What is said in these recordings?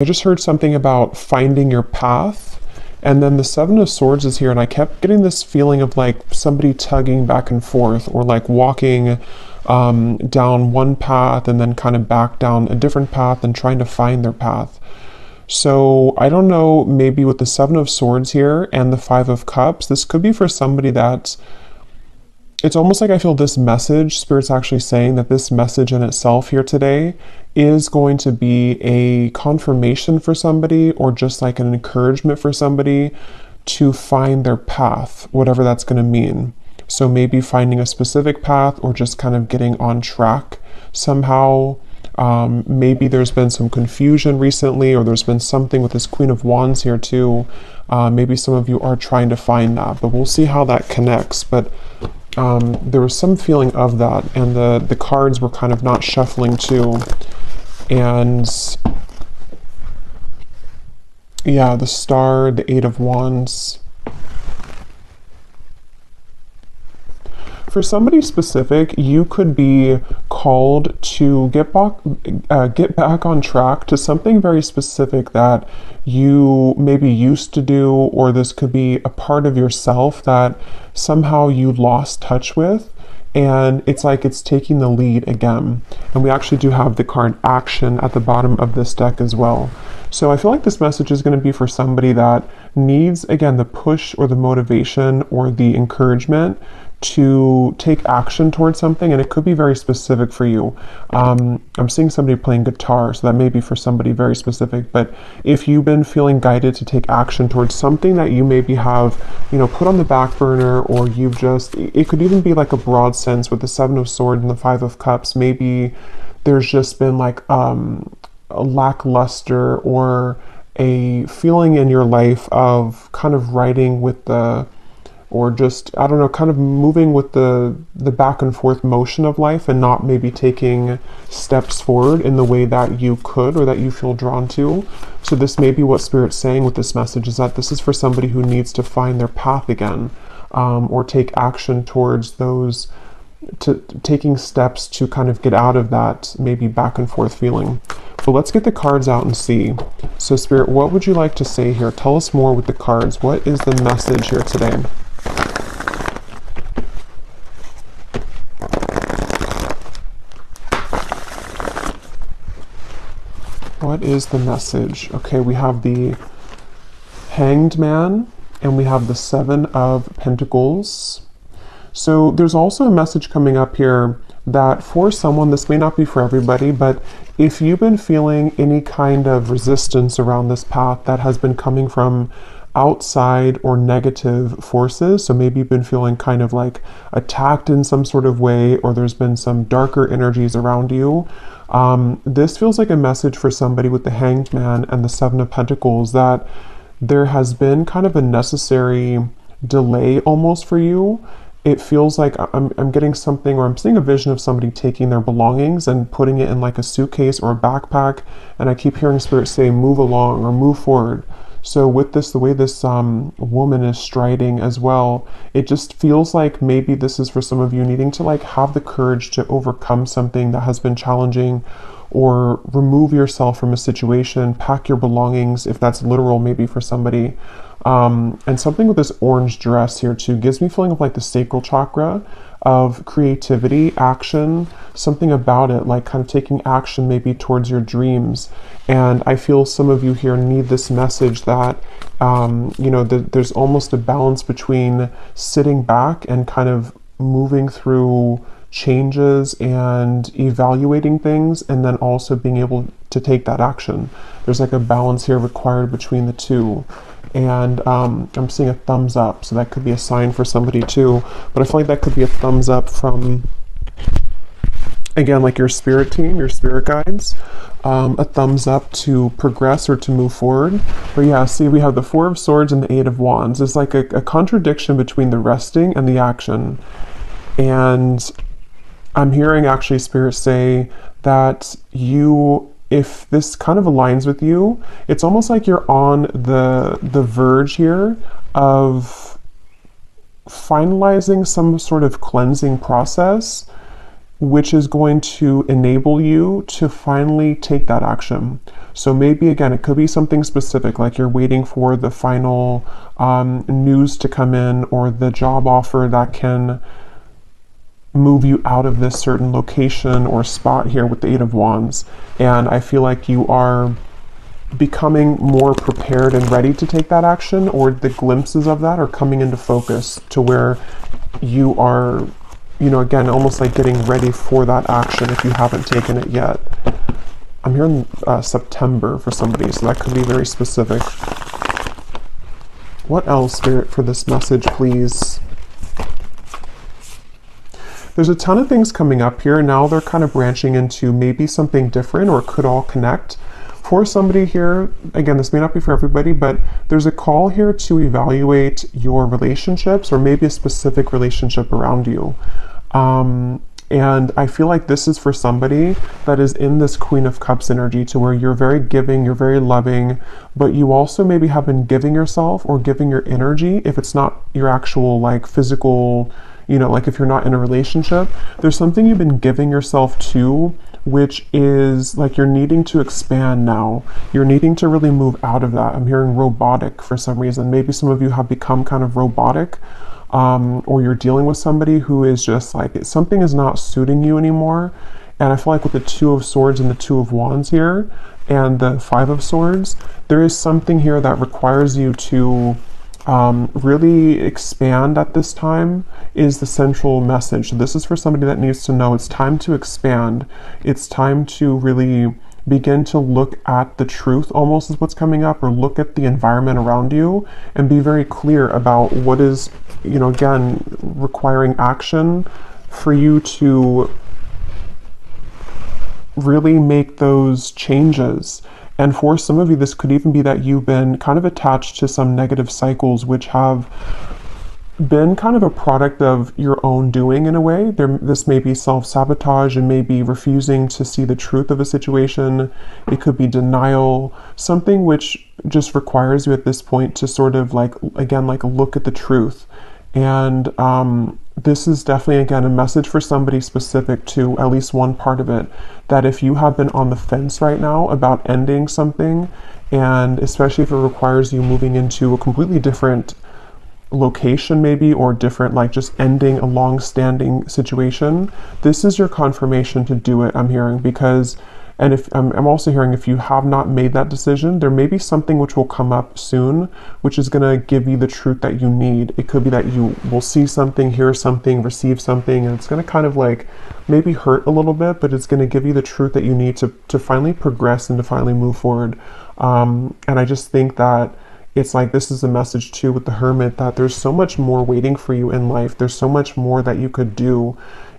I just heard something about finding your path. And then the Seven of Swords is here, and I kept getting this feeling of like somebody tugging back and forth, or like walking down one path and then kind of back down a different path and trying to find their path. So I don't know, maybe with the Seven of Swords here and the Five of Cups, this could be for somebody that's, it's almost like I feel this message, Spirit's actually saying that this message in itself here today is going to be a confirmation for somebody, or just like an encouragement for somebody to find their path, whatever that's going to mean. So maybe finding a specific path, or just kind of getting on track somehow. Maybe there's been some confusion recently, or there's been something with this Queen of Wands here too. Maybe some of you are trying to find that, but we'll see how that connects. But there was some feeling of that, and the cards were kind of not shuffling too. And yeah, the Star, the Eight of Wands. For somebody specific, you could be called to get back on track to something very specific that you maybe used to do, or this could be a part of yourself that somehow you lost touch with, and it's like it's taking the lead again. And we actually do have the card Action at the bottom of this deck as well. So I feel like this message is going to be for somebody that needs, again, the push or the motivation or the encouragement to take action towards something, and it could be very specific for you. I'm seeing somebody playing guitar, so that may be for somebody very specific. But if you've been feeling guided to take action towards something that you maybe have, put on the back burner, or you've just, it could even be like a broad sense with the Seven of Swords and the Five of Cups. Maybe there's just been like a lackluster, or a feeling in your life of kind of riding with the, or just, I don't know, kind of moving with the back and forth motion of life, and not maybe taking steps forward in the way that you could, or that you feel drawn to. So this may be what Spirit's saying with this message, is that this is for somebody who needs to find their path again, or take action towards those, taking steps to kind of get out of that maybe back and forth feeling. But let's get the cards out and see. So Spirit, what would you like to say here? Tell us more with the cards. What is the message here today? What is the message? Okay, we have the Hanged Man, and we have the Seven of Pentacles. So there's also a message coming up here that for someone, this may not be for everybody, but if you've been feeling any kind of resistance around this path that has been coming from outside or negative forces, so maybe you've been feeling kind of like attacked in some sort of way, or there's been some darker energies around you, this feels like a message for somebody with the Hanged Man and the Seven of Pentacles, that there has been kind of a necessary delay almost for you. It feels like I'm getting something, or I'm seeing a vision of somebody taking their belongings and putting it in like a suitcase or a backpack, and I keep hearing Spirit say move along or move forward. So with this, the way this woman is striding as well, it just feels like maybe this is for some of you needing to like have the courage to overcome something that has been challenging, or remove yourself from a situation, pack your belongings, if that's literal maybe for somebody. And something with this orange dress here too gives me feeling of like the sacral chakra, of creativity, action, something about it, like kind of taking action maybe towards your dreams. And I feel some of you here need this message that, there's almost a balance between sitting back and kind of moving through changes and evaluating things, and then also being able to take that action. There's like a balance here required between the two. And I'm seeing a thumbs up, so that could be a sign for somebody too. But I feel like that could be a thumbs up from, again, like your spirit team, your spirit guides, a thumbs up to progress or to move forward. But yeah, see, we have the Four of Swords and the Eight of Wands. It's like a contradiction between the resting and the action. And I'm hearing actually Spirit say that if this kind of aligns with you, it's almost like you're on the verge here of finalizing some sort of cleansing process which is going to enable you to finally take that action. So maybe, again, it could be something specific, like you're waiting for the final news to come in, or the job offer that can move you out of this certain location or spot here with the Eight of Wands. And I feel like you are becoming more prepared and ready to take that action, or the glimpses of that are coming into focus to where you are, you know, again, almost like getting ready for that action if you haven't taken it yet. I'm hearing September for somebody, so that could be very specific. What else, Spirit, for this message, please? There's a ton of things coming up here. Now they're kind of branching into maybe something different, or could all connect. For somebody here, again, this may not be for everybody, but there's a call here to evaluate your relationships, or maybe a specific relationship around you. And I feel like this is for somebody that is in this Queen of Cups energy, to where you're very giving, you're very loving, but you also maybe have been giving yourself or giving your energy, if it's not your actual like physical, you know, like if you're not in a relationship, there's something you've been giving yourself to, which is like you're needing to expand now. You're needing to really move out of that. I'm hearing robotic for some reason. Maybe some of you have become kind of robotic, or you're dealing with somebody who is just like, something is not suiting you anymore. And I feel like with the Two of Swords and the Two of Wands here, and the Five of Swords, there is something here that requires you to really expand at this time, is the central message. So this is for somebody that needs to know it's time to expand. It's time to really begin to look at the truth, almost, is what's coming up, or look at the environment around you and be very clear about what is, you know, again, requiring action for you to really make those changes. And for some of you, this could even be that you've been kind of attached to some negative cycles, which have been kind of a product of your own doing in a way. This may be self-sabotage, and maybe refusing to see the truth of a situation. It could be denial, something which just requires you at this point to sort of like, again, like look at the truth. And this is definitely, again, a message for somebody specific to at least one part of it, that if you have been on the fence right now about ending something, and especially if it requires you moving into a completely different location maybe, or different, like just ending a long-standing situation, this is your confirmation to do it, I'm hearing. Because, and if I'm also hearing, if you have not made that decision, there may be something which will come up soon, which is going to give you the truth that you need. It could be that you will see something, hear something, receive something, and it's going to kind of like maybe hurt a little bit, but it's going to give you the truth that you need to finally progress and to finally move forward. And I just think that it's like, this is a message too with the Hermit, that there's so much more waiting for you in life. There's so much more that you could do.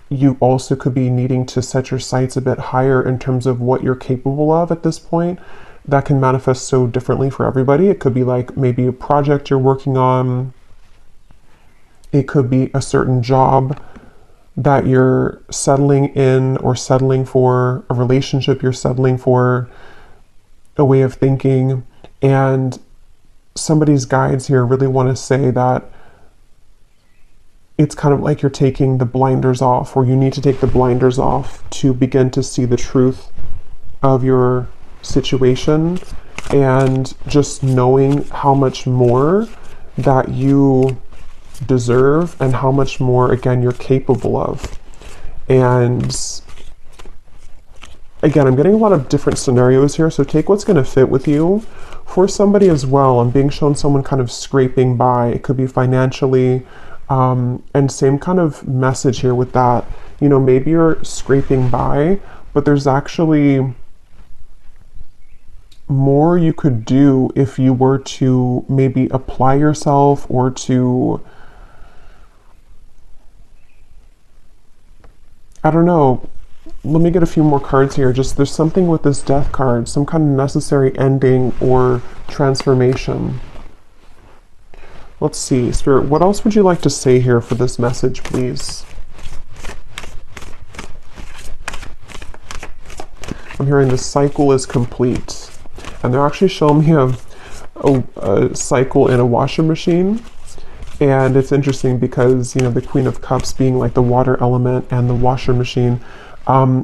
You also could be needing to set your sights a bit higher in terms of what you're capable of at this point. That can manifest so differently for everybody. It could be like maybe a project you're working on. It could be a certain job that you're settling in, or settling for, a relationship you're settling for, a way of thinking. And somebody's guides here really want to say that it's kind of like you're taking the blinders off, or you need to take the blinders off to begin to see the truth of your situation, and just knowing how much more that you deserve, and how much more, again, you're capable of. And again, I'm getting a lot of different scenarios here, so take what's going to fit with you. For somebody as well, I'm being shown someone kind of scraping by. It could be financially, and same kind of message here with that. You know, maybe you're scraping by, but there's actually more you could do if you were to maybe apply yourself, or to, I don't know, let me get a few more cards here. Just, there's something with this Death card, some kind of necessary ending or transformation. Let's see, Spirit, what else would you like to say here for this message, please? I'm hearing the cycle is complete. And they're actually showing me a cycle in a washing machine. And it's interesting because, you know, the Queen of Cups being like the water element and the washer machine,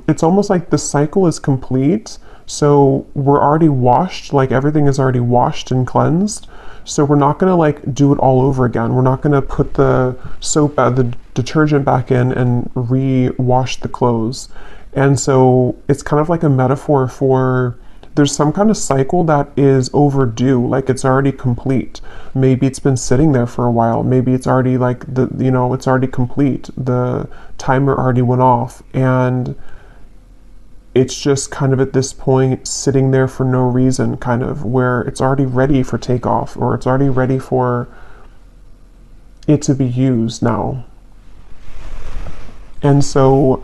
it's almost like the cycle is complete. So we're already washed, like everything is already washed and cleansed. So we're not going to like do it all over again. We're not going to put the soap, the detergent back in and re-wash the clothes. And so it's kind of like a metaphor for there's some kind of cycle that is overdue, like it's already complete. Maybe it's been sitting there for a while. Maybe it's already like it's already complete. The timer already went off, and it's just kind of at this point sitting there for no reason, kind of where it's already ready for takeoff, or it's already ready for it to be used now. And so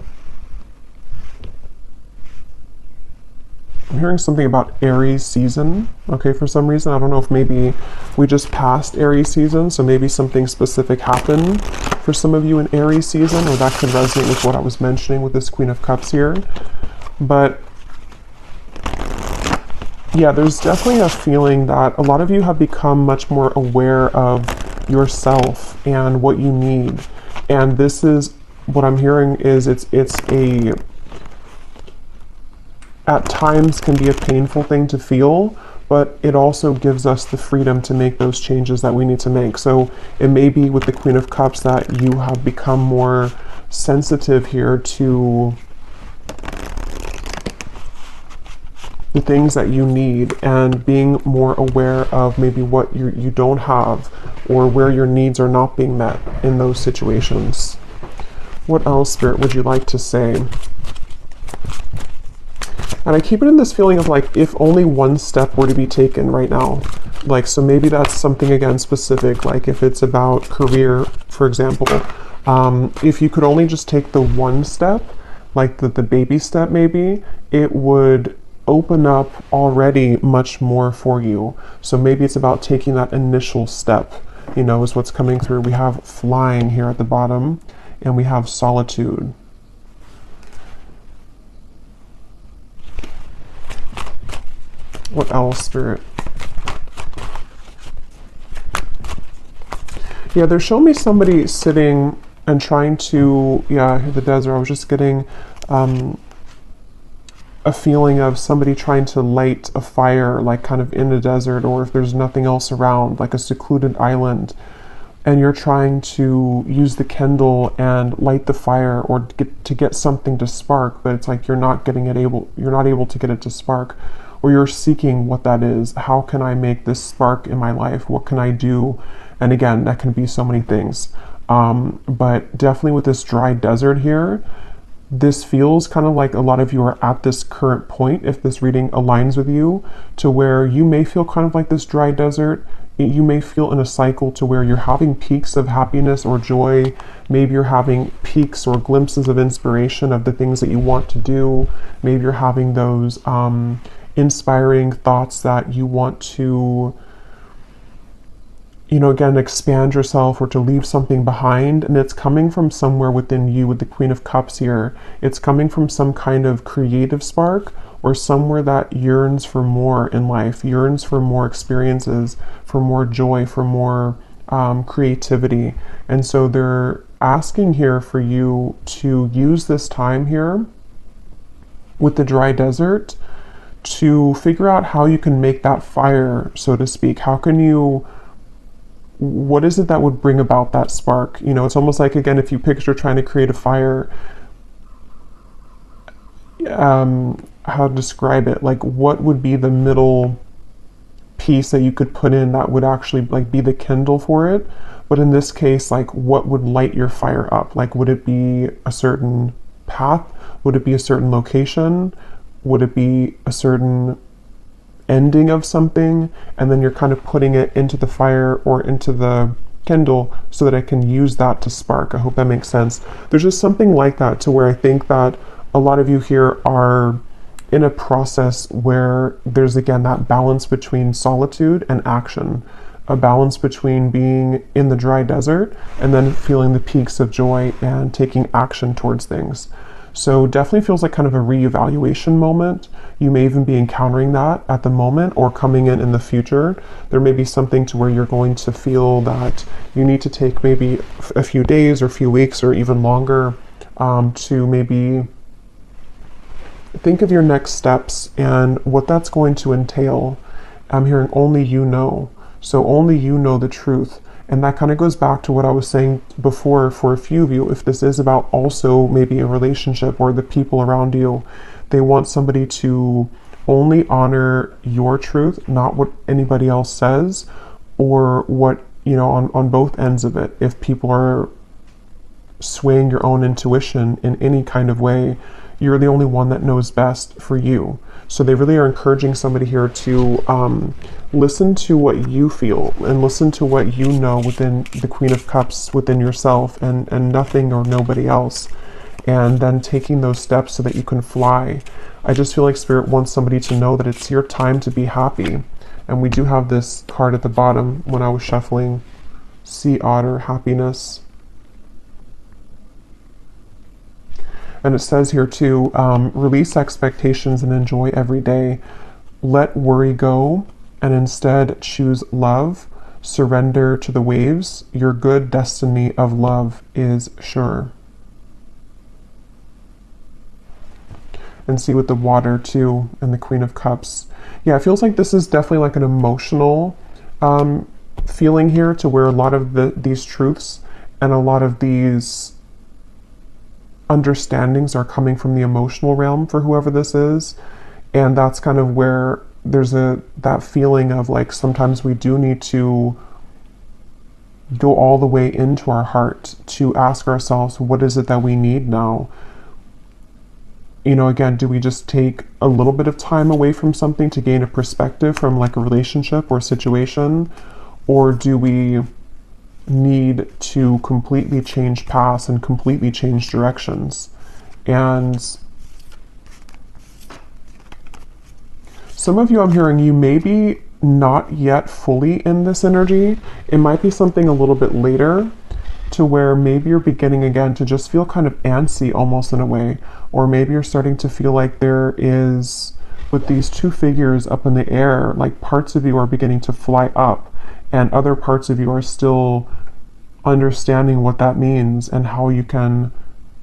I'm hearing something about Aries season, okay, for some reason. I don't know if maybe we just passed Aries season, so maybe something specific happened for some of you in Aries season, or that could resonate with what I was mentioning with this Queen of Cups here. But yeah, there's definitely a feeling that a lot of you have become much more aware of yourself and what you need. And this is what I'm hearing is it's a at times can be a painful thing to feel, but it also gives us the freedom to make those changes that we need to make. So it may be with the Queen of Cups that you have become more sensitive here to the things that you need and being more aware of maybe what you don't have or where your needs are not being met in those situations. What else, Spirit, would you like to say? And I keep it in this feeling of like, if only one step were to be taken right now. Like, so maybe that's something, again, specific, like if it's about career, for example, if you could only just take the one step, like the baby step maybe, it would open up already much more for you. So maybe it's about taking that initial step, you know, is what's coming through. We have flying here at the bottom, and we have solitude. What else, Spirit? Yeah, they're showing me somebody sitting and trying to, yeah, the desert. I was just getting a feeling of somebody trying to light a fire, like kind of in a desert, or if there's nothing else around, like a secluded island, and you're trying to use the Kindle and light the fire or to get something to spark, but it's like you're not able to get it to spark. Or you're seeking what that is. How can I make this spark in my life? What can I do? And again, that can be so many things. But definitely with this dry desert here, this feels kind of like a lot of you are at this current point, if this reading aligns with you, to where you may feel kind of like this dry desert. You may feel in a cycle to where you're having peaks of happiness or joy. Maybe you're having peaks or glimpses of inspiration of the things that you want to do. Maybe you're having those inspiring thoughts that you want to, you know, again, expand yourself or to leave something behind. And it's coming from somewhere within you with the Queen of Cups here. It's coming from some kind of creative spark or somewhere that yearns for more in life, yearns for more experiences, for more joy, for more creativity. And so they're asking here for you to use this time here with the dry desert to figure out how you can make that fire, so to speak. How can you, what is it that would bring about that spark? You know, it's almost like, again, if you picture trying to create a fire, how to describe it, like what would be the middle piece that you could put in that would actually like be the kindle for it? But in this case, like what would light your fire up? Like, would it be a certain path? Would it be a certain location? Would it be a certain ending of something? And then you're kind of putting it into the fire or into the Kindle so that I can use that to spark. I hope that makes sense. There's just something like that to where I think that a lot of you here are in a process where there's, again, that balance between solitude and action, a balance between being in the dry desert and then feeling the peaks of joy and taking action towards things. So definitely feels like kind of a reevaluation moment. You may even be encountering that at the moment or coming in the future. There may be something to where you're going to feel that you need to take maybe a few days or a few weeks or even longer to maybe think of your next steps and what that's going to entail. I'm hearing only you know. So only you know the truth. And that kind of goes back to what I was saying before for a few of you. If this is about also maybe a relationship or the people around you, they want somebody to only honor your truth, not what anybody else says or what, you know, on both ends of it. If people are swaying your own intuition in any kind of way, you're the only one that knows best for you. So they really are encouraging somebody here to listen to what you feel and listen to what you know within the Queen of Cups, within yourself and nothing or nobody else. And then taking those steps so that you can fly. I just feel like Spirit wants somebody to know that it's your time to be happy. And we do have this card at the bottom when I was shuffling. Sea Otter, happiness. And it says here too, release expectations and enjoy every day. Let worry go and instead choose love. Surrender to the waves. Your good destiny of love is sure. And see with the water too and the Queen of Cups. Yeah, it feels like this is definitely like an emotional feeling here to where a lot of these truths and a lot of these understandings are coming from the emotional realm for whoever this is. And that's kind of where there's that feeling of like sometimes we do need to go all the way into our heart to ask ourselves, what is it that we need now? You know, again, do we just take a little bit of time away from something to gain a perspective from like a relationship or situation? Or do we need to completely change paths and completely change directions? And some of you, I'm hearing you maybe not yet fully in this energy. It might be something a little bit later to where maybe you're beginning again to just feel kind of antsy almost in a way, or maybe you're starting to feel like there is, with these two figures up in the air, like parts of you are beginning to fly up and other parts of you are still understanding what that means and how you can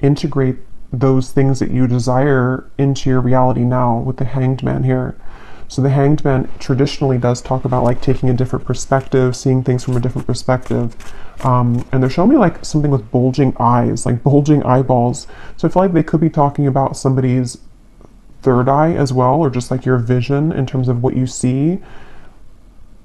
integrate those things that you desire into your reality now with the Hanged Man here. So the Hanged Man traditionally does talk about like taking a different perspective, seeing things from a different perspective. And they're showing me like something with bulging eyes, like bulging eyeballs. So I feel like they could be talking about somebody's third eye as well, or just like your vision in terms of what you see,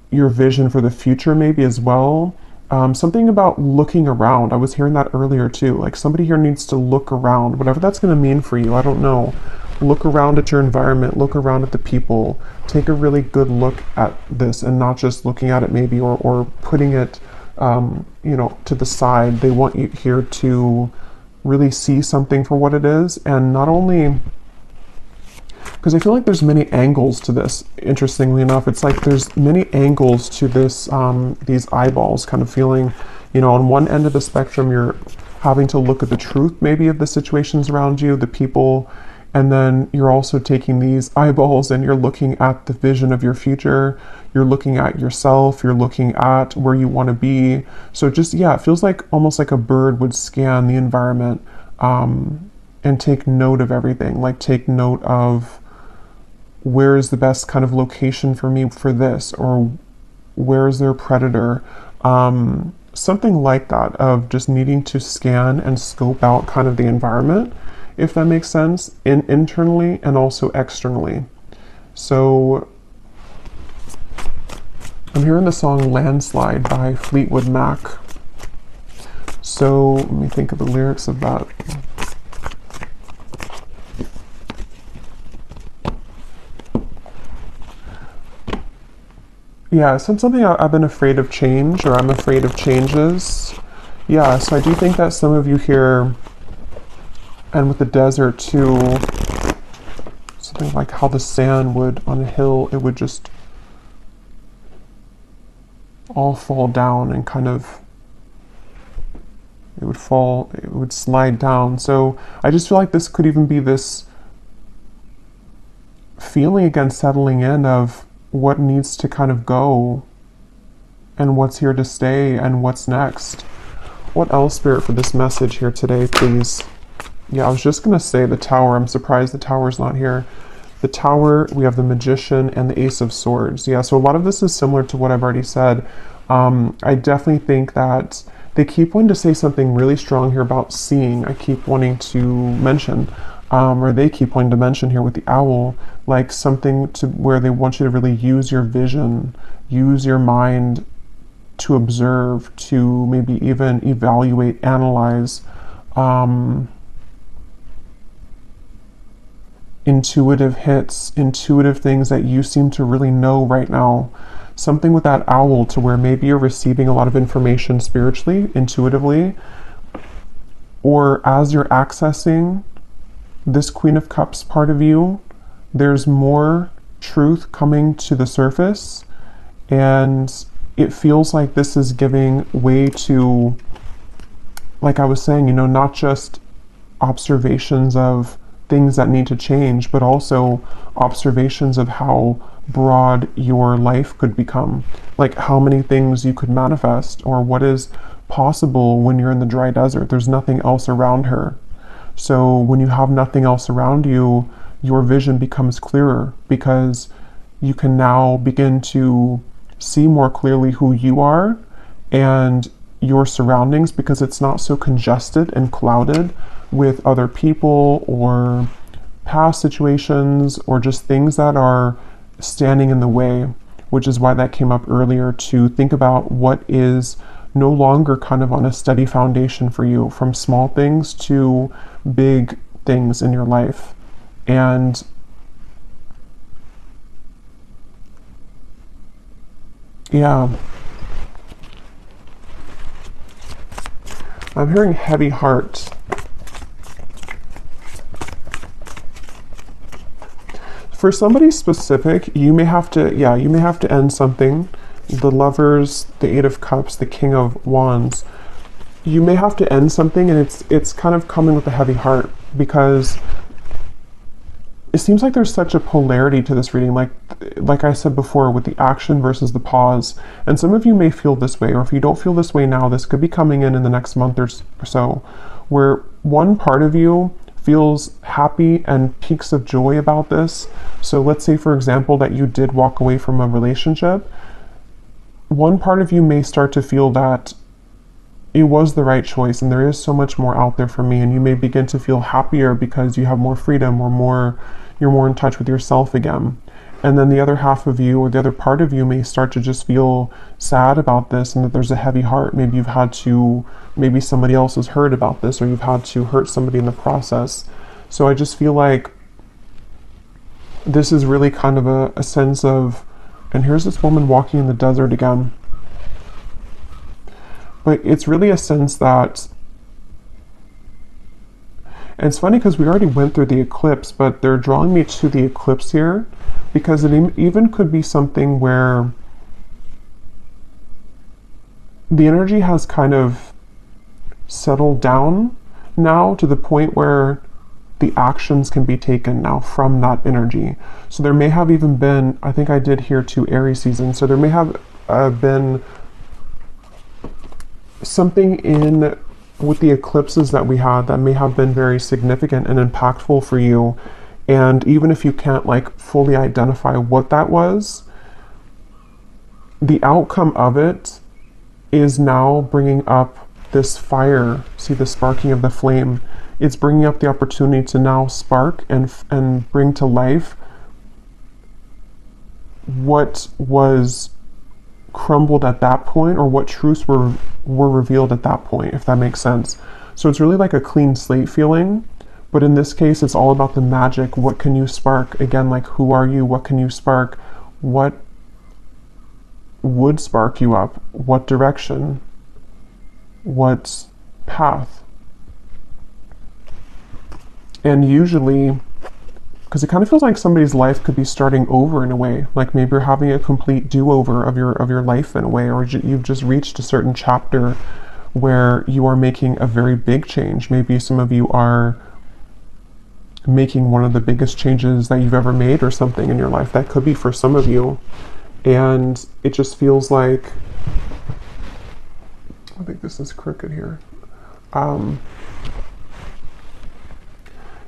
your vision for the future maybe as well. Something about looking around. I was hearing that earlier too. Like somebody here needs to look around, whatever that's going to mean for you. I don't know. Look around at your environment, look around at the people, take a really good look at this and not just looking at it maybe or putting it, you know, to the side. They want you here to really see something for what it is. And not only, because I feel like there's many angles to this, interestingly enough. It's like there's many angles to this, these eyeballs kind of feeling, you know, on one end of the spectrum, you're having to look at the truth maybe of the situations around you, the people, and then you're also taking these eyeballs and you're looking at the vision of your future. You're looking at yourself. You're looking at where you want to be. So just, yeah, it feels like almost like a bird would scan the environment and take note of everything. Like take note of where is the best kind of location for me for this, or where is there a predator? Something like that, of just needing to scan and scope out kind of the environment, if that makes sense, internally and also externally. So I'm hearing the song Landslide by Fleetwood Mac. So let me think of the lyrics of that. Yeah, so something I've been afraid of change, or I'm afraid of changes. Yeah, so I do think that some of you here, and with the desert too, something like how the sand would, on a hill, it would just all fall down and kind of, it would would fall, it would slide down. So I just feel like this could even be this feeling again settling in of what needs to kind of go and what's here to stay and what's next. What else, Spirit, for this message here today, please? Yeah, I was just going to say the Tower. I'm surprised the Tower's not here. The Tower, we have the Magician and the Ace of Swords. Yeah, so a lot of this is similar to what I've already said. I definitely think that they keep wanting to say something really strong here about seeing. I keep wanting to mention, or they keep wanting to mention here with the Owl, like something to where they want you to really use your vision, use your mind to observe, to maybe even evaluate, analyze, intuitive hits, intuitive things that you seem to really know right now. Something with that Owl to where maybe you're receiving a lot of information spiritually, intuitively, or as you're accessing this Queen of Cups part of you, there's more truth coming to the surface, and it feels like this is giving way to, like I was saying, not just observations of things that need to change, but also observations of how broad your life could become, like how many things you could manifest, or what is possible when you're in the dry desert. There's nothing else around her. So when you have nothing else around you, your vision becomes clearer because you can now begin to see more clearly who you are and your surroundings, because it's not so congested and clouded with other people or past situations or just things that are standing in the way, which is why that came up earlier, to think about what is no longer kind of on a steady foundation for you, from small things to big things in your life. And yeah, I'm hearing heavy heart. For somebody specific, you may have to end something. The Lovers, the Eight of Cups, the King of Wands. You may have to end something, and it's kind of coming with a heavy heart, because it seems like there's such a polarity to this reading, like I said before, with the action versus the pause. And some of you may feel this way, or if you don't feel this way now, this could be coming in the next month or so, where one part of you feels happy and peaks of joy about this. So let's say, for example, that you did walk away from a relationship. One part of you may start to feel that it was the right choice and there is so much more out there for me, and you may begin to feel happier because you have more freedom, or you're more in touch with yourself again. And then the other half of you, or the other part of you, may start to just feel sad about this, and that there's a heavy heart. Maybe maybe somebody else has heard about this, or you've had to hurt somebody in the process. So I just feel like this is really kind of a sense of, and here's this woman walking in the desert again. But it's really a sense that, and it's funny because we already went through the eclipse, but they're drawing me to the eclipse here, because it even could be something where the energy has kind of settled down now to the point where the actions can be taken now from that energy. So there may have even been, I think I did here too, Aries season. So there may have been something in with the eclipses that we had that may have been very significant and impactful for you. And even if you can't fully identify what that was, the outcome of it is now bringing up this fire. See the sparking of the flame? It's bringing up the opportunity to now spark and bring to life what was crumbled at that point, or what truths were revealed at that point, if that makes sense. So it's really like a clean slate feeling, but in this case it's all about the magic. What can you spark? Again, who are you? What can you spark? What would spark you up? What direction? What path? And usually, because it kind of feels like somebody's life could be starting over in a way, like maybe you're having a complete do-over of your life in a way, or you've just reached a certain chapter where you are making a very big change. Maybe some of you are making one of the biggest changes that you've ever made or something in your life. That could be for some of you. And it just feels like, I think this is crooked here.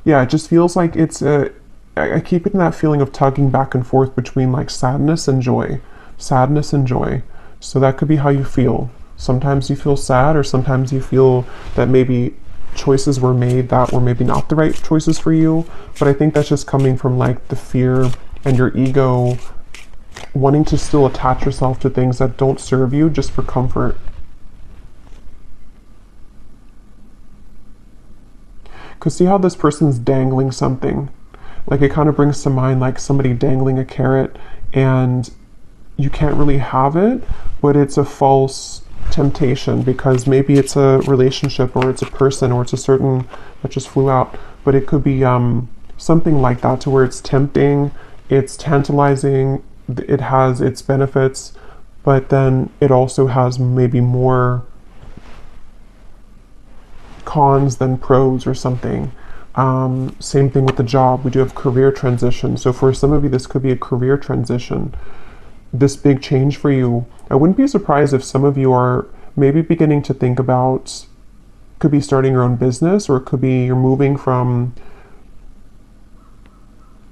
Yeah, it just feels like I keep getting that feeling of tugging back and forth between like sadness and joy. Sadness and joy. So that could be how you feel. Sometimes you feel sad, or sometimes you feel that maybe choices were made that were maybe not the right choices for you. But I think that's just coming from like the fear and your ego wanting to still attach yourself to things that don't serve you just for comfort. Because see how this person's dangling something? Like it kind of brings to mind like somebody dangling a carrot, and you can't really have it, but it's a false temptation because maybe it's a relationship, or it's a person, or it's a certain, that just flew out, but it could be something like that, to where it's tempting, it's tantalizing, it has its benefits, but then it also has maybe more cons than pros or something. Same thing with the job. We do have career transition. So for some of you, this could be a career transition. This big change for you. I wouldn't be surprised if some of you are maybe beginning to think about, could be starting your own business, or it could be you're moving from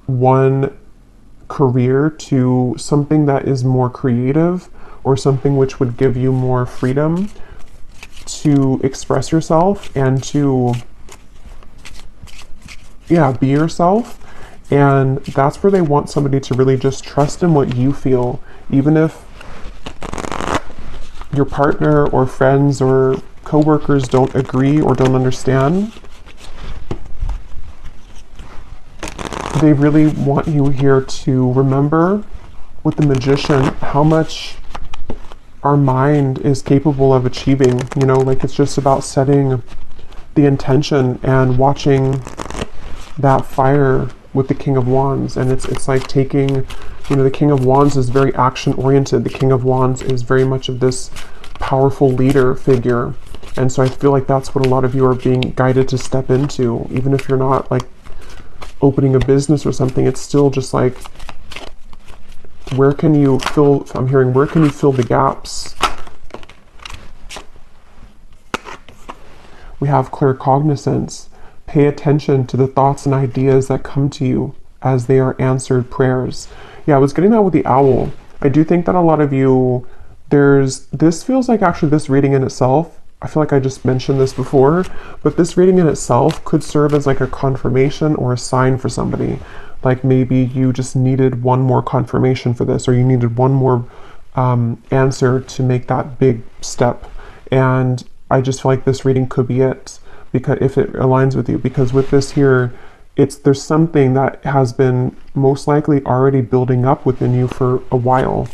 one career to something that is more creative, or something which would give you more freedom to express yourself and to, yeah, be yourself. And that's where they want somebody to really just trust in what you feel, even if your partner or friends or coworkers don't agree or don't understand. They really want you here to remember with the Magician how much our mind is capable of achieving. You know, like it's just about setting the intention and watching that fire with the King of Wands. And it's like taking, you know, the King of Wands is very action oriented. The King of Wands is very much of this powerful leader figure. And so I feel like that's what a lot of you are being guided to step into. Even if you're not like opening a business or something, it's still just like, where can you fill, I'm hearing, where can you fill the gaps? We have claircognizance. Pay attention to the thoughts and ideas that come to you as they are answered prayers. Yeah, I was getting that with the owl. I do think that a lot of you, this feels like actually this reading in itself, I feel like I just mentioned this before, but this reading in itself could serve as like a confirmation or a sign for somebody. Like maybe you just needed one more confirmation for this, or you needed one more answer to make that big step. And I just feel like this reading could be it, because if it aligns with you, because with this here, there's something that has been most likely already building up within you for a while.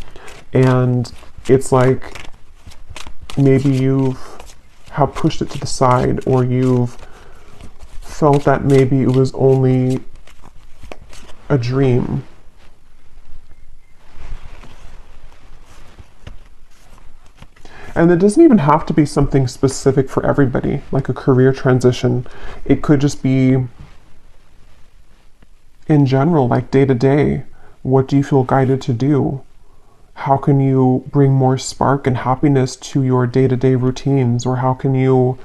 And it's like maybe you've have pushed it to the side, or you've felt that maybe it was only a dream. And it doesn't even have to be something specific for everybody, like a career transition. It could just be in general, like day to day. What do you feel guided to do? How can you bring more spark and happiness to your day-to-day routines? Or how can you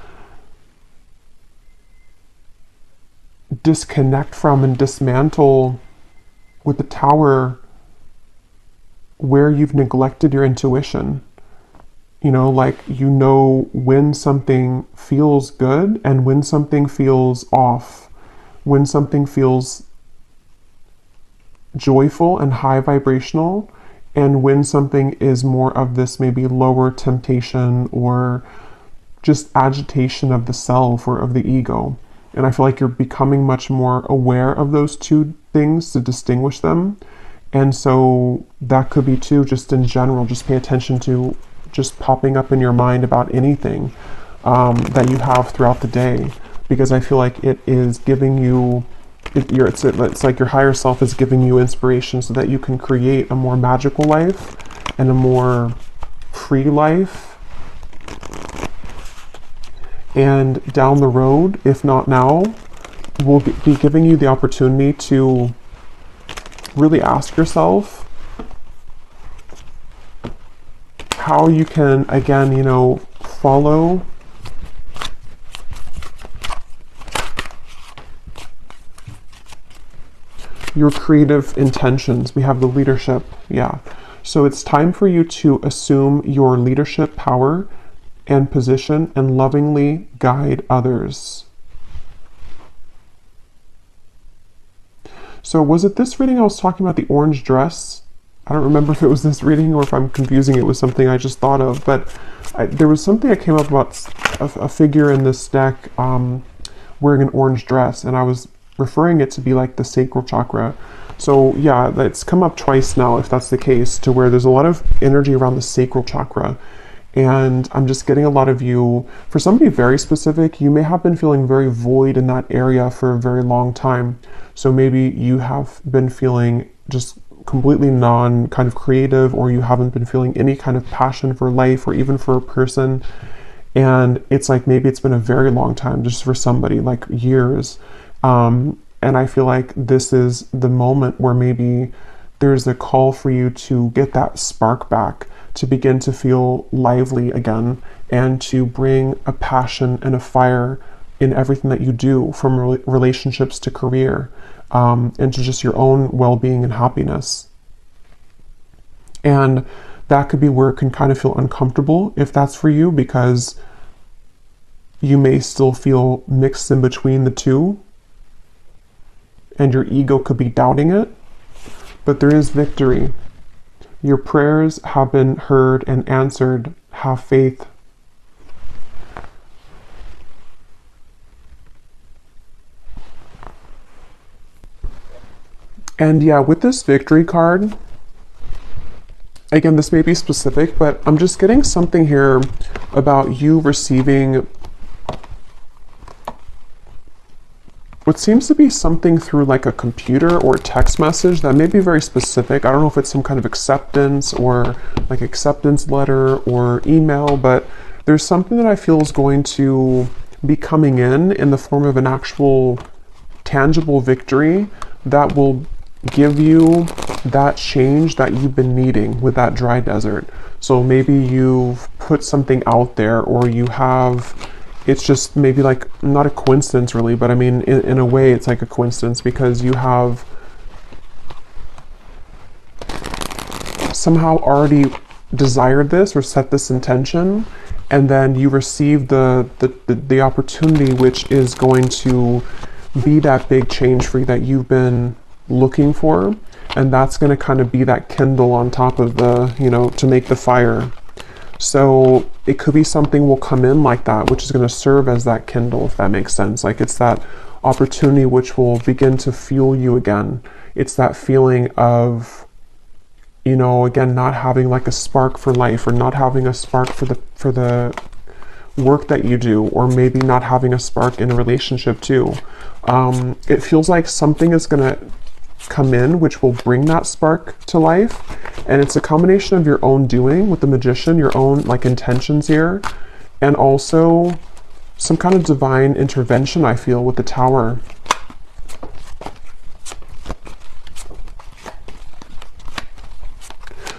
disconnect from and dismantle with the Tower where you've neglected your intuition? You know, like, you know when something feels good and when something feels off, when something feels joyful and high vibrational, and when something is more of this maybe lower temptation or just agitation of the self or of the ego. And I feel like you're becoming much more aware of those two things to distinguish them. And so that could be too, just in general, just pay attention to just popping up in your mind about anything that you have throughout the day, because I feel like it is giving you, it's like your higher self is giving you inspiration so that you can create a more magical life and a more free life. And down the road, if not now, we'll be giving you the opportunity to really ask yourself how you can, again, you know, follow your creative intentions. We have the leadership, yeah. So it's time for you to assume your leadership power and position and lovingly guide others. So was it this reading I was talking about the orange dress? I don't remember if it was this reading or if I'm confusing it with something I just thought of, but there was something that came up about a figure in this deck wearing an orange dress, and I was referring it to be like the sacral chakra. So yeah, it's come up twice now, if that's the case, to where there's a lot of energy around the sacral chakra. And I'm just getting a lot of you, for somebody very specific, you may have been feeling very void in that area for a very long time. So maybe you have been feeling just completely non kind of creative, or you haven't been feeling any kind of passion for life or even for a person. And it's like maybe it's been a very long time just for somebody, like years. And I feel like this is the moment where maybe there's a call for you to get that spark back, to begin to feel lively again, and to bring a passion and a fire in everything that you do, from relationships to career, and to just your own well-being and happiness. And that could be where it can kind of feel uncomfortable if that's for you, because you may still feel mixed in between the two, and your ego could be doubting it. But there is victory. Your prayers have been heard and answered. Have faith. And yeah, with this victory card, again, this may be specific, but I'm just getting something here about you receiving what seems to be something through like a computer or a text message that may be very specific. I don't know if it's some kind of acceptance or like acceptance letter or email, but there's something that I feel is going to be coming in the form of an actual tangible victory that will give you that change that you've been needing with that dry desert. So maybe you've put something out there, or you have, it's just maybe like not a coincidence really, but I mean in a way it's like a coincidence, because you have somehow already desired this or set this intention, and then you receive the opportunity, which is going to be that big change for you that you've been looking for. And that's going to kind of be that kindle on top of the, you know, to make the fire. So it could be something will come in like that, which is going to serve as that kindle, if that makes sense. Like it's that opportunity which will begin to fuel you again. It's that feeling of, you know, again, not having like a spark for life, or not having a spark for the work that you do, or maybe not having a spark in a relationship too. It feels like something is going to come in which will bring that spark to life, and it's a combination of your own doing with the Magician, your own like intentions here, and also some kind of divine intervention, I feel, with the Tower.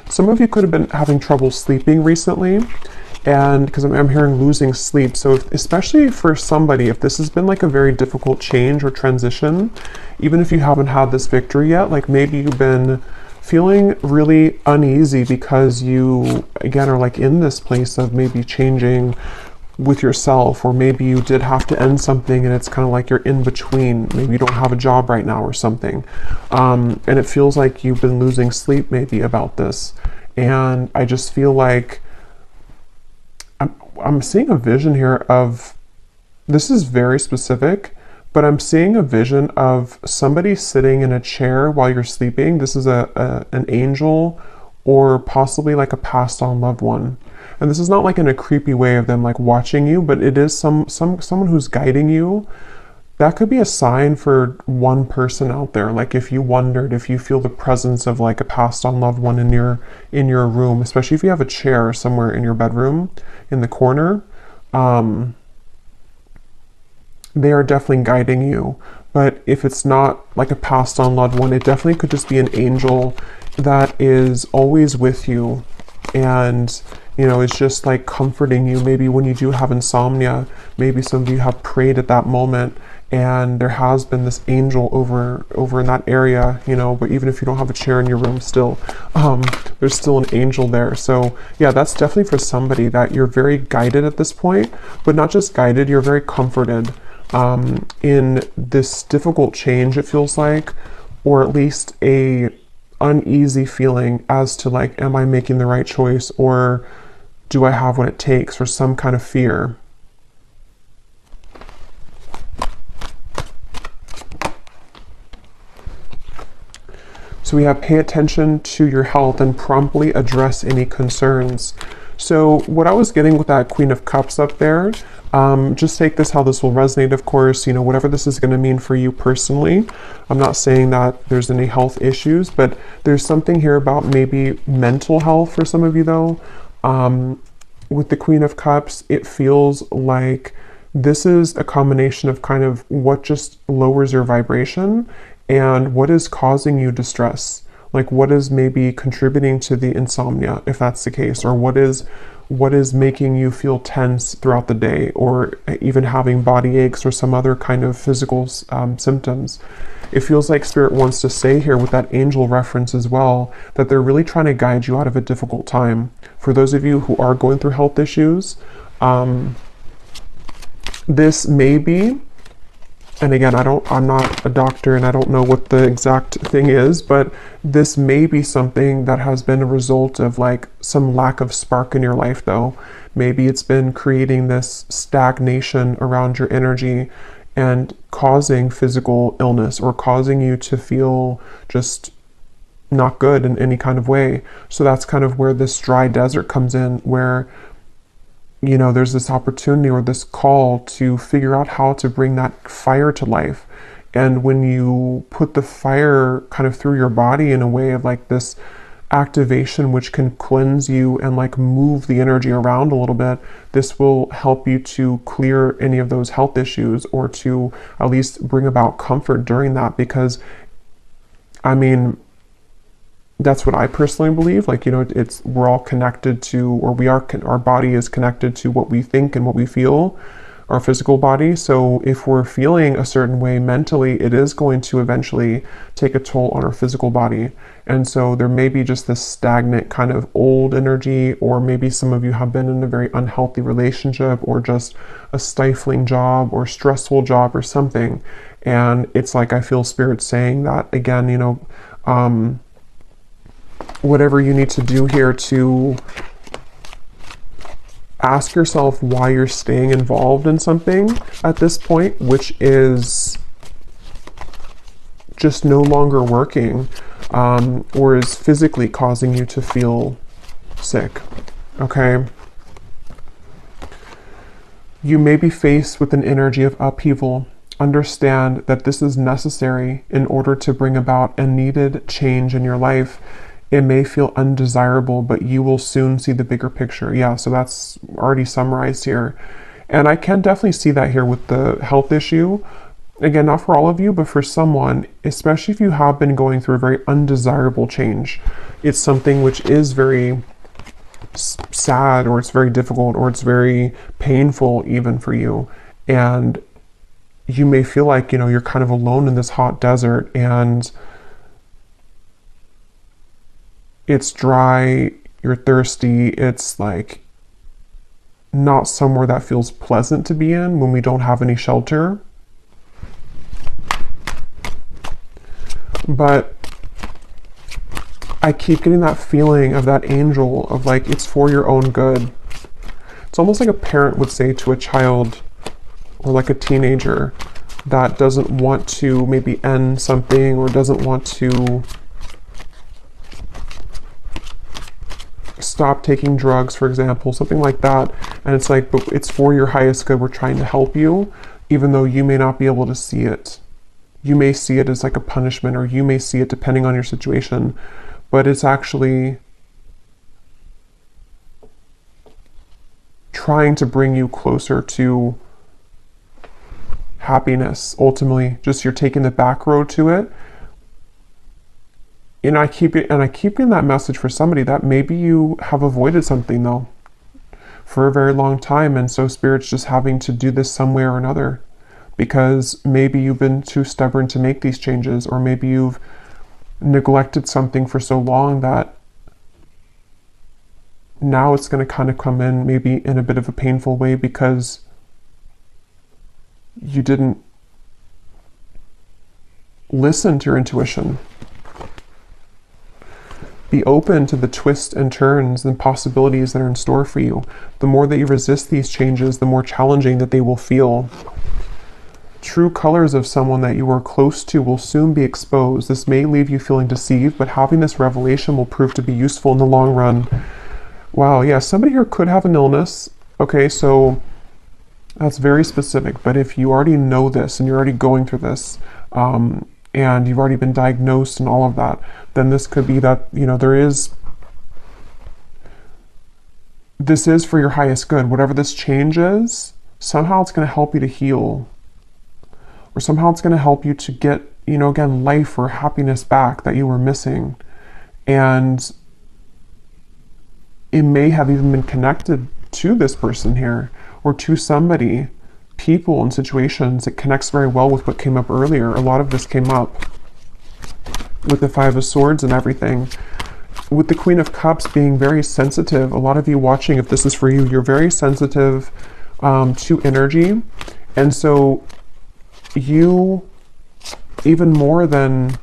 Some of you could have been having trouble sleeping recently, and because I'm hearing losing sleep. So especially for somebody, if this has been like a very difficult change or transition, even if you haven't had this victory yet, like maybe you've been feeling really uneasy because you, again, are like in this place of maybe changing with yourself, or maybe you did have to end something and it's kind of like you're in between. Maybe you don't have a job right now or something. And it feels like you've been losing sleep maybe about this. And I just feel like I'm seeing a vision here of, this is very specific, but I'm seeing a vision of somebody sitting in a chair while you're sleeping. This is an angel, or possibly like a passed on loved one. And this is not like in a creepy way of them like watching you, but it is someone who's guiding you. That could be a sign for one person out there. Like if you wondered, if you feel the presence of like a passed on loved one in your room, especially if you have a chair somewhere in your bedroom in the corner, they are definitely guiding you. But if it's not like a passed on loved one, it definitely could just be an angel that is always with you, and you know, it's just like comforting you. Maybe when you do have insomnia, maybe some of you have prayed at that moment and there has been this angel over in that area, you know, but even if you don't have a chair in your room, still there's still an angel there. So yeah, that's definitely for somebody that you're very guided at this point, but not just guided, you're very comforted in this difficult change, it feels like, or at least a uneasy feeling as to like, am I making the right choice, or do I have what it takes, or some kind of fear. So we have pay attention to your health and promptly address any concerns. So what I was getting with that Queen of Cups up there, just take this how this will resonate, of course, you know, whatever this is going to mean for you personally. I'm not saying that there's any health issues, but there's something here about maybe mental health for some of you though. With the Queen of Cups, it feels like this is a combination of kind of what just lowers your vibration and what is causing you distress. Like what is maybe contributing to the insomnia, if that's the case, or what is making you feel tense throughout the day, or even having body aches or some other kind of physical symptoms. It feels like Spirit wants to say here with that angel reference as well, that they're really trying to guide you out of a difficult time. For those of you who are going through health issues, this may be, and again, I'm not a doctor and I don't know what the exact thing is, but this may be something that has been a result of like some lack of spark in your life though. Maybe it's been creating this stagnation around your energy and causing physical illness, or causing you to feel just not good in any kind of way. So that's kind of where this dry desert comes in, where you know, there's this opportunity or this call to figure out how to bring that fire to life. And when you put the fire kind of through your body in a way of like this activation, which can cleanse you and like move the energy around a little bit, this will help you to clear any of those health issues, or to at least bring about comfort during that. Because I mean, that's what I personally believe. Like, you know, we're all connected to, or our body is connected to what we think and what we feel, our physical body. So if we're feeling a certain way mentally, it is going to eventually take a toll on our physical body. And so there may be just this stagnant kind of old energy, or maybe some of you have been in a very unhealthy relationship, or just a stifling job or stressful job or something. And it's like, I feel Spirit saying that again, you know, whatever you need to do here to ask yourself why you're staying involved in something at this point, which is just no longer working, or is physically causing you to feel sick. Okay. You may be faced with an energy of upheaval. Understand that this is necessary in order to bring about a needed change in your life. It may feel undesirable, but you will soon see the bigger picture. Yeah, so that's already summarized here. And I can definitely see that here with the health issue. Again, not for all of you, but for someone, especially if you have been going through a very undesirable change. It's something which is very sad, or it's very difficult, or it's very painful even for you. And you may feel like, you know, you're kind of alone in this hot desert, and it's dry, you're thirsty, it's like not somewhere that feels pleasant to be in when we don't have any shelter. But I keep getting that feeling of that angel of like, it's for your own good. It's almost like a parent would say to a child, or like a teenager that doesn't want to maybe end something, or doesn't want to stop taking drugs, for example, something like that. And it's like, but it's for your highest good. We're trying to help you, even though you may not be able to see it. You may see it as like a punishment, or you may see it depending on your situation, but it's actually trying to bring you closer to happiness. Ultimately, just you're taking the back road to it. And I keep getting that message for somebody that maybe you have avoided something though for a very long time, and so Spirit's just having to do this some way or another, because maybe you've been too stubborn to make these changes, or maybe you've neglected something for so long that now it's going to kind of come in maybe in a bit of a painful way because you didn't listen to your intuition. Be open to the twists and turns and possibilities that are in store for you. The more that you resist these changes, the more challenging that they will feel. True colors of someone that you are close to will soon be exposed. This may leave you feeling deceived, but having this revelation will prove to be useful in the long run. Wow, yeah, somebody here could have an illness. Okay, so that's very specific, but if you already know this and you're already going through this, and you've already been diagnosed and all of that, then this could be that, you know, this is for your highest good. Whatever this change is, somehow it's going to help you to heal. Or somehow it's going to help you to get, you know, again, life or happiness back that you were missing. And it may have even been connected to this person here, or to somebody, people and situations. It connects very well with what came up earlier. A lot of this came up with the Five of Swords and everything. With the Queen of Cups being very sensitive, a lot of you watching, if this is for you, you're very sensitive to energy. And so you, even more than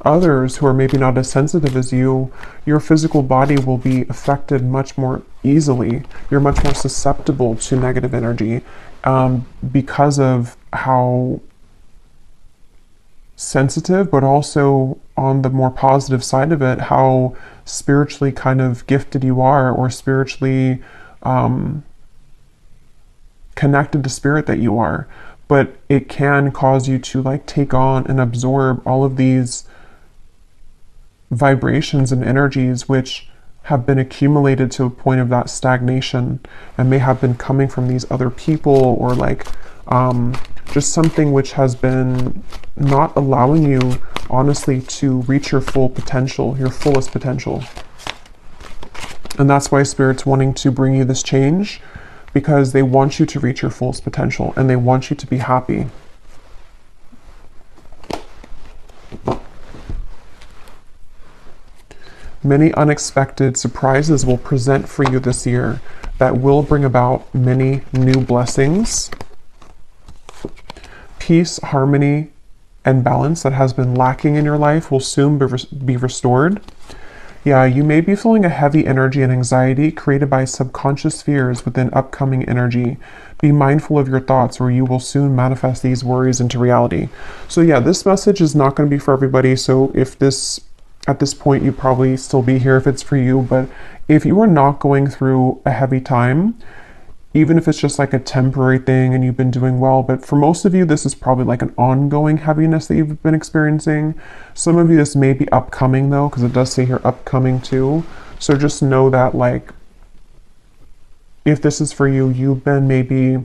others who are maybe not as sensitive as you, your physical body will be affected much more easily. You're much more susceptible to negative energy because of how sensitive, but also on the more positive side of it, how spiritually kind of gifted you are, or spiritually connected to spirit that you are. But it can cause you to like take on and absorb all of these vibrations and energies which have been accumulated to a point of that stagnation, and may have been coming from these other people, or like just something which has been not allowing you honestly to reach your full potential, your fullest potential. And that's why Spirit's wanting to bring you this change, because they want you to reach your fullest potential and they want you to be happy. Many unexpected surprises will present for you this year that will bring about many new blessings. Peace, harmony, and balance that has been lacking in your life will soon be restored. Yeah, you may be feeling a heavy energy and anxiety created by subconscious fears within upcoming energy. Be mindful of your thoughts, or you will soon manifest these worries into reality. So yeah, this message is not going to be for everybody. So if this, at this point, you probably still be here if it's for you. But if you are not going through a heavy time, even if it's just like a temporary thing and you've been doing well, but for most of you, this is probably like an ongoing heaviness that you've been experiencing. Some of you, this may be upcoming though, because it does say here upcoming too. So just know that, like, if this is for you, you've been maybe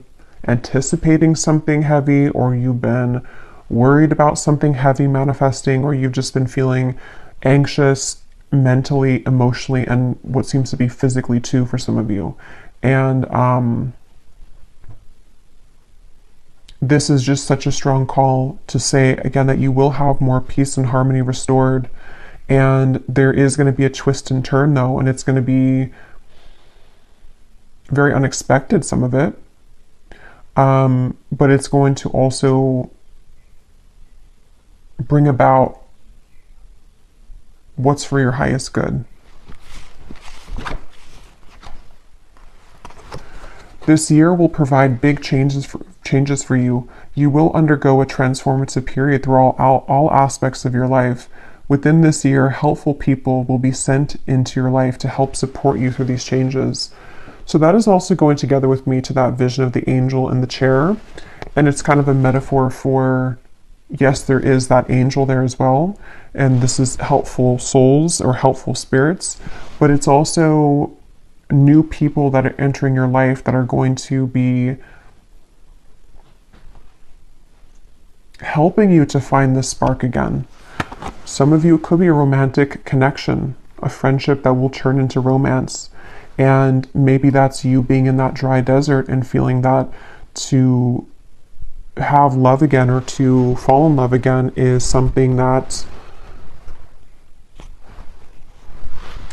anticipating something heavy, or you've been worried about something heavy manifesting, or you've just been feeling anxious mentally, emotionally, and what seems to be physically too for some of you. And this is just such a strong call to say, again, that you will have more peace and harmony restored. And there is going to be a twist and turn, though, and it's going to be very unexpected, some of it. But it's going to also bring about what's for your highest good. This year will provide big changes for you. You will undergo a transformative period through all aspects of your life. Within this year, helpful people will be sent into your life to help support you through these changes. So that is also going together with me to that vision of the angel in the chair. And it's kind of a metaphor for, yes, there is that angel there as well. And this is helpful souls or helpful spirits, but it's also new people that are entering your life that are going to be helping you to find this spark again. Some of you, it could be a romantic connection, a friendship that will turn into romance. And maybe that's you being in that dry desert and feeling that to have love again or to fall in love again is something that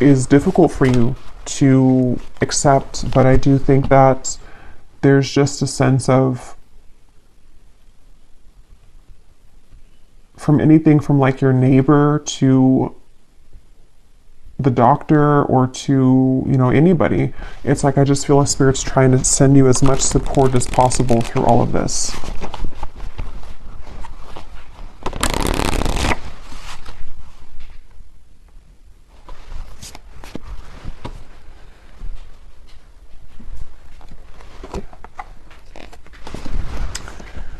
is difficult for you to accept. But I do think that there's just a sense of, from anything from like your neighbor to the doctor or to, you know, anybody, it's like I just feel like Spirit's trying to send you as much support as possible through all of this.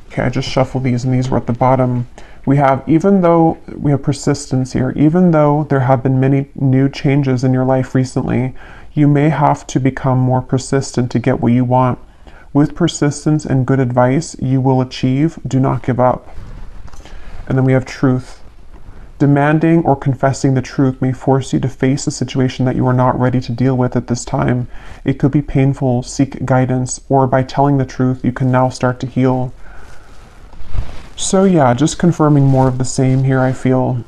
Okay, I just shuffled these and these were at the bottom. We have, even though we have persistence here, even though there have been many new changes in your life recently, you may have to become more persistent to get what you want. With persistence and good advice, you will achieve. Do not give up. And then we have truth. Demanding or confessing the truth may force you to face a situation that you are not ready to deal with at this time. It could be painful. Seek guidance, or by telling the truth, you can now start to heal. So yeah, just confirming more of the same here, I feel.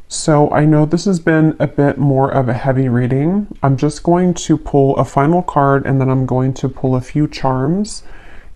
So I know this has been a bit more of a heavy reading. I'm just going to pull a final card and then I'm going to pull a few charms.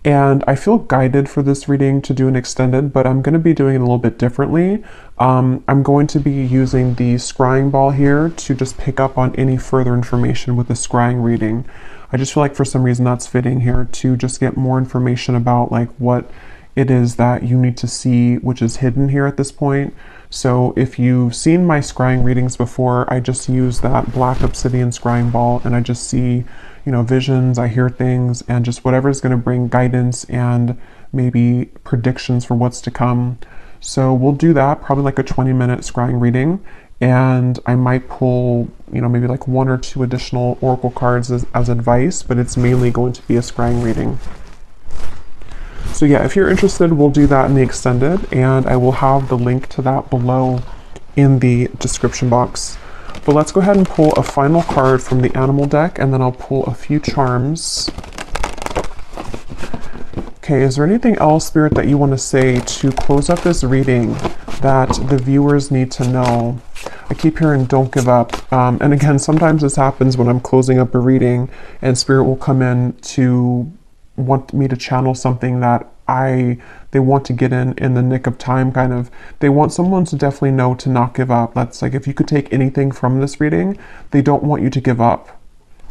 And I feel guided for this reading to do an extended, but I'm going to be doing it a little bit differently. I'm going to be using the scrying ball here to just pick up on any further information with the scrying reading. I just feel like for some reason that's fitting here to just get more information about like what it is that you need to see, which is hidden here at this point. So if you've seen my scrying readings before, I just use that black obsidian scrying ball and I just see, you know, visions, I hear things, and just whatever is going to bring guidance and maybe predictions for what's to come. So we'll do that, probably like a 20-minute scrying reading, and I might pull, you know, maybe like 1 or 2 additional oracle cards as advice, but it's mainly going to be a scrying reading. So yeah, if you're interested, we'll do that in the extended, and I will have the link to that below in the description box. But let's go ahead and pull a final card from the animal deck, and then I'll pull a few charms. Okay, is there anything else, Spirit, that you want to say to close up this reading that the viewers need to know? I keep hearing don't give up. And again, sometimes this happens when I'm closing up a reading and Spirit will come in to want me to channel something that they want to get in the nick of time, kind of. They want someone to definitely know to not give up. That's like, if you could take anything from this reading, they don't want you to give up.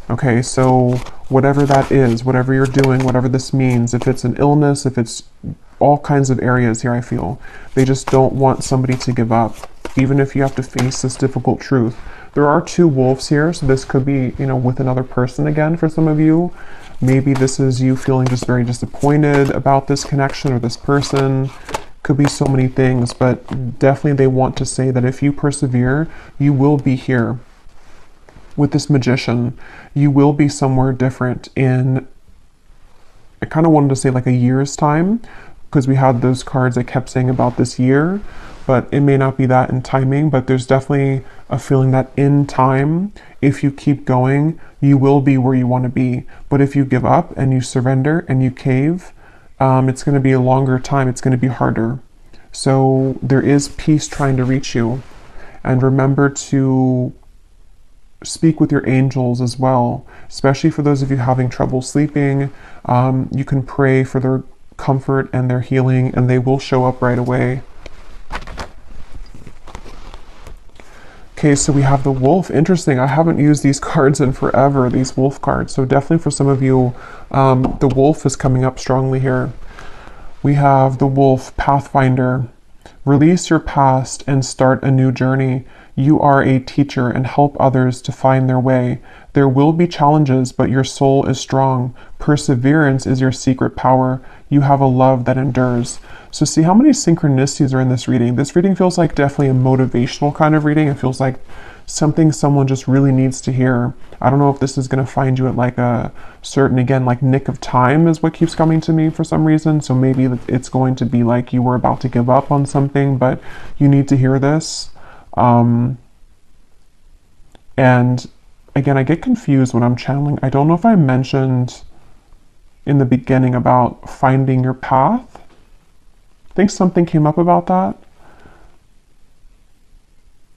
Okay, so whatever that is, whatever you're doing, whatever this means, if it's an illness, if it's all kinds of areas here, I feel they just don't want somebody to give up, even if you have to face this difficult truth. There are 2 wolves here, so this could be, you know, with another person again for some of you. Maybe this is you feeling just very disappointed about this connection or this person. Could be so many things, but definitely they want to say that if you persevere, you will be here. With this Magician, you will be somewhere different in, I kind of wanted to say like a year's time, because we had those cards I kept saying about this year, but it may not be that in timing, but there's definitely a feeling that in time, if you keep going, you will be where you want to be. But if you give up and you surrender and you cave, it's going to be a longer time. It's going to be harder. So there is peace trying to reach you. And remember to speak with your angels as well, especially for those of you having trouble sleeping. You can pray for their comfort and their healing, and they will show up right away. Okay, so we have the wolf. Interesting. I haven't used these cards in forever, these wolf cards. So definitely for some of you, the wolf is coming up strongly here. We have the wolf, Pathfinder. Release your past and start a new journey. You are a teacher and help others to find their way. There will be challenges, but your soul is strong. Perseverance is your secret power. You have a love that endures. So see how many synchronicities are in this reading. This reading feels like definitely a motivational kind of reading. It feels like something someone just really needs to hear. I don't know if this is going to find you at like a certain, again, like nick of time is what keeps coming to me for some reason. So maybe it's going to be like you were about to give up on something, but you need to hear this. And again, I get confused when I'm channeling. I don't know if I mentioned in the beginning about finding your path. I think something came up about that.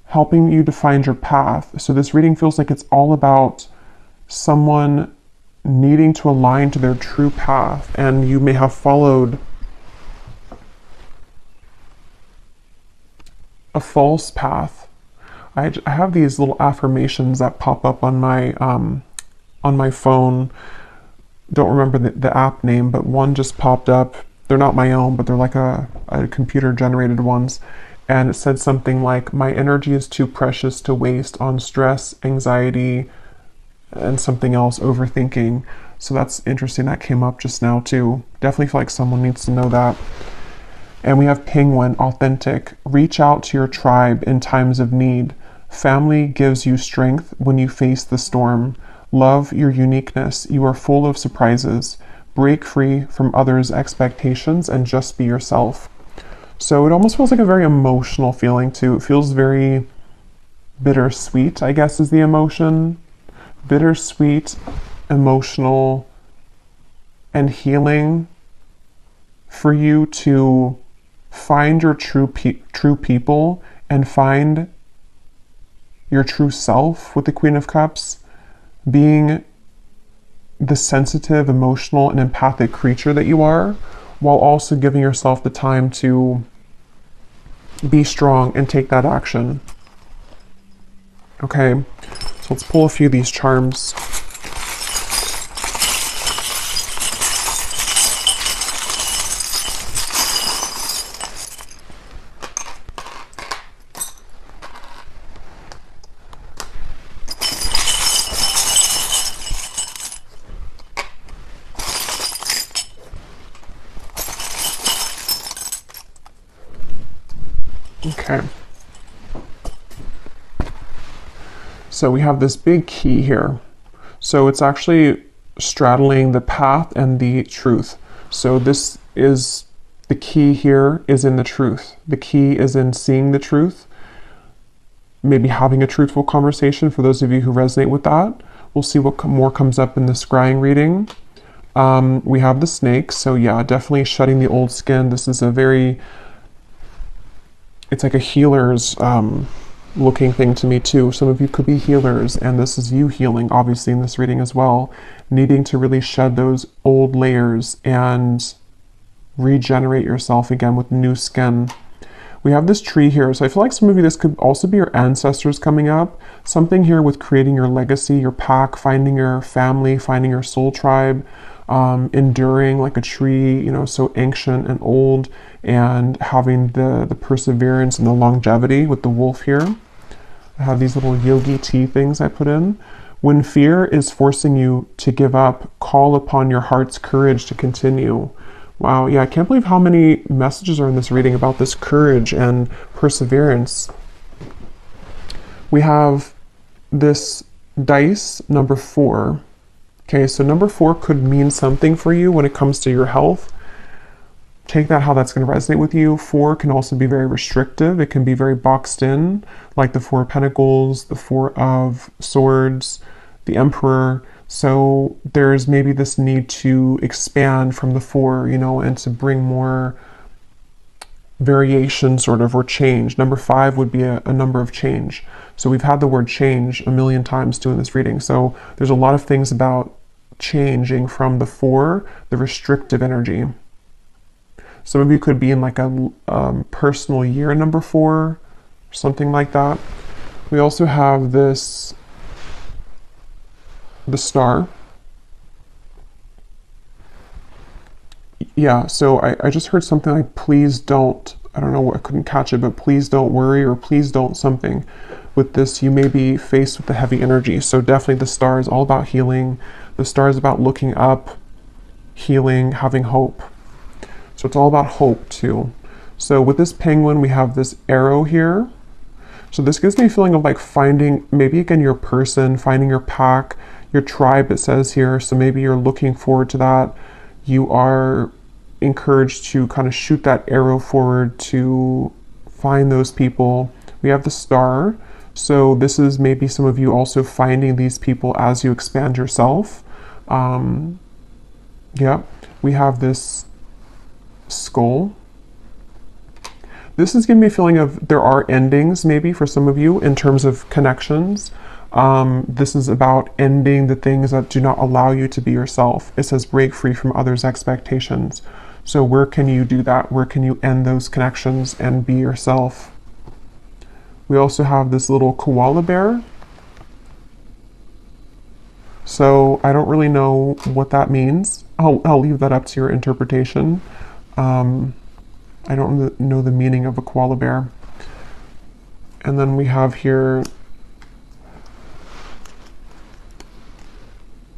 Helping you to find your path. So this reading feels like it's all about someone needing to align to their true path, and you may have followed a false path. I have these little affirmations that pop up on my phone. Don't remember the app name, but one just popped up. They're not my own, but they're like a computer generated ones. And it said something like, my energy is too precious to waste on stress, anxiety, and something else, overthinking. So that's interesting. That came up just now too. Definitely feel like someone needs to know that. And we have Penguin, authentic. Reach out to your tribe in times of need. Family gives you strength when you face the storm. Love your uniqueness. You are full of surprises. Break free from others' expectations and just be yourself. So it almost feels like a very emotional feeling too. It feels very bittersweet, I guess is the emotion. Bittersweet, emotional, and healing for you to find your true people and find your true self with the Queen of Cups, being the sensitive, emotional, and empathic creature that you are, while also giving yourself the time to be strong and take that action. Okay, so let's pull a few of these charms. Okay. So we have this big key here. So it's actually straddling the path and the truth. So this is the key here is in the truth. The key is in seeing the truth, maybe having a truthful conversation for those of you who resonate with that. We'll see what more comes up in the scrying reading. We have the snake. So yeah, definitely shedding the old skin. This is a very, it's like a healer's looking thing to me too. Some of you could be healers, and this is you healing, obviously, in this reading as well, needing to really shed those old layers and regenerate yourself again with new skin. We have this tree here, so I feel like some of you, this could also be your ancestors coming up. Something here with creating your legacy, your pack, finding your family, finding your soul tribe, enduring like a tree, you know, so ancient and old, and having the perseverance and the longevity with the wolf here. I have these little yogi tea things I put in. When fear is forcing you to give up, call upon your heart's courage to continue. Wow, yeah, I can't believe how many messages are in this reading about this courage and perseverance. We have this dice, number 4. Okay, so number 4 could mean something for you when it comes to your health. Take that how that's going to resonate with you. 4 can also be very restrictive. It can be very boxed in, like the 4 of Pentacles, the 4 of Swords, the Emperor. So there's maybe this need to expand from the 4, you know, and to bring more variation sort of, or change. Number 5 would be a number of change. So we've had the word change a million times too in this reading. So there's a lot of things about changing from the 4, the restrictive energy. Some of you could be in like a personal year number 4, something like that. We also have this, the star. Yeah, so I just heard something like, please don't I don't know, I couldn't catch it, but please don't worry, or please don't something. With this, you may be faced with the heavy energy. So definitely the star is all about healing. The star is about looking up, healing, having hope. So it's all about hope too. So with this penguin, we have this arrow here. So this gives me a feeling of like finding, maybe again, your person, finding your pack, your tribe, it says here. So maybe you're looking forward to that. You are encouraged to kind of shoot that arrow forward to find those people. We have the star. So this is maybe some of you also finding these people as you expand yourself. Yeah, we have this skull. This is giving me a feeling of there are endings maybe for some of you in terms of connections. This is about ending the things that do not allow you to be yourself. It says break free from others' expectations. So where can you do that? Where can you end those connections and be yourself? We also have this little koala bear. So I don't really know what that means. I'll leave that up to your interpretation. I don't know the meaning of a koala bear. And then we have here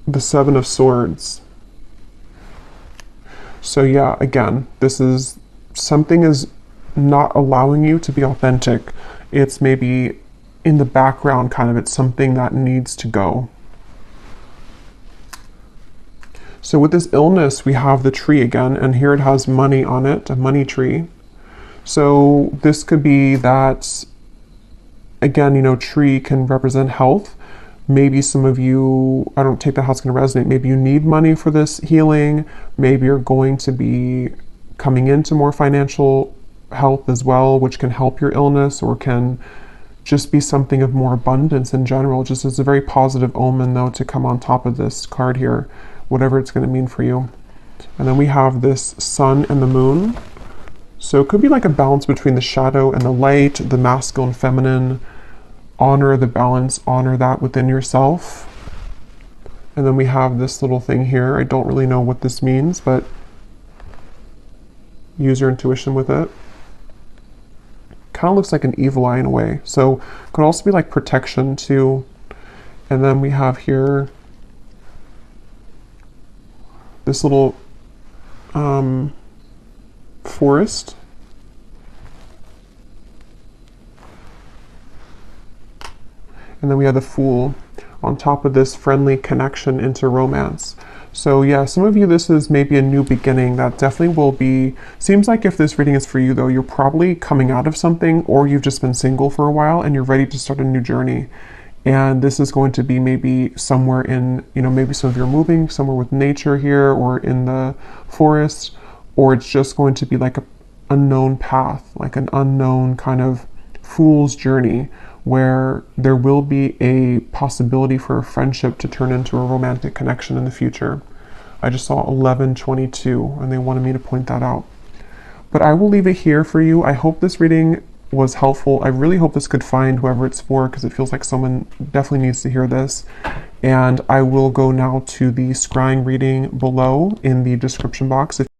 the Seven of Swords. So yeah, again, this is something is not allowing you to be authentic. It's maybe in the background kind of, it's something that needs to go. So with this illness, we have the tree again, and here it has money on it, a money tree. So this could be that, again, you know, tree can represent health. Maybe some of you, I don't take that how it's going to resonate. Maybe you need money for this healing. Maybe you're going to be coming into more financial health as well, which can help your illness or can just be something of more abundance in general. Just as a very positive omen, though, to come on top of this card here, whatever it's going to mean for you. And then we have this sun and the moon. So it could be like a balance between the shadow and the light, the masculine, feminine. Honor the balance, honor that within yourself. And then we have this little thing here. I don't really know what this means, but use your intuition with it. Kind of looks like an evil eye in a way. So it could also be like protection too. And then we have here this little forest. And then we have the Fool on top of this friendly connection into romance. So yeah, some of you, this is maybe a new beginning that definitely will be, seems like if this reading is for you though, you're probably coming out of something, or you've just been single for a while and you're ready to start a new journey. And this is going to be maybe somewhere in, you know, maybe some of you are moving somewhere with nature here or in the forest, or it's just going to be like an unknown path, like an unknown kind of fool's journey, where there will be a possibility for a friendship to turn into a romantic connection in the future. I just saw 1122 and they wanted me to point that out. But I will leave it here for you. I hope this reading was helpful. I really hope this could find whoever it's for, because it feels like someone definitely needs to hear this. And I will go now to the scrying reading below in the description box.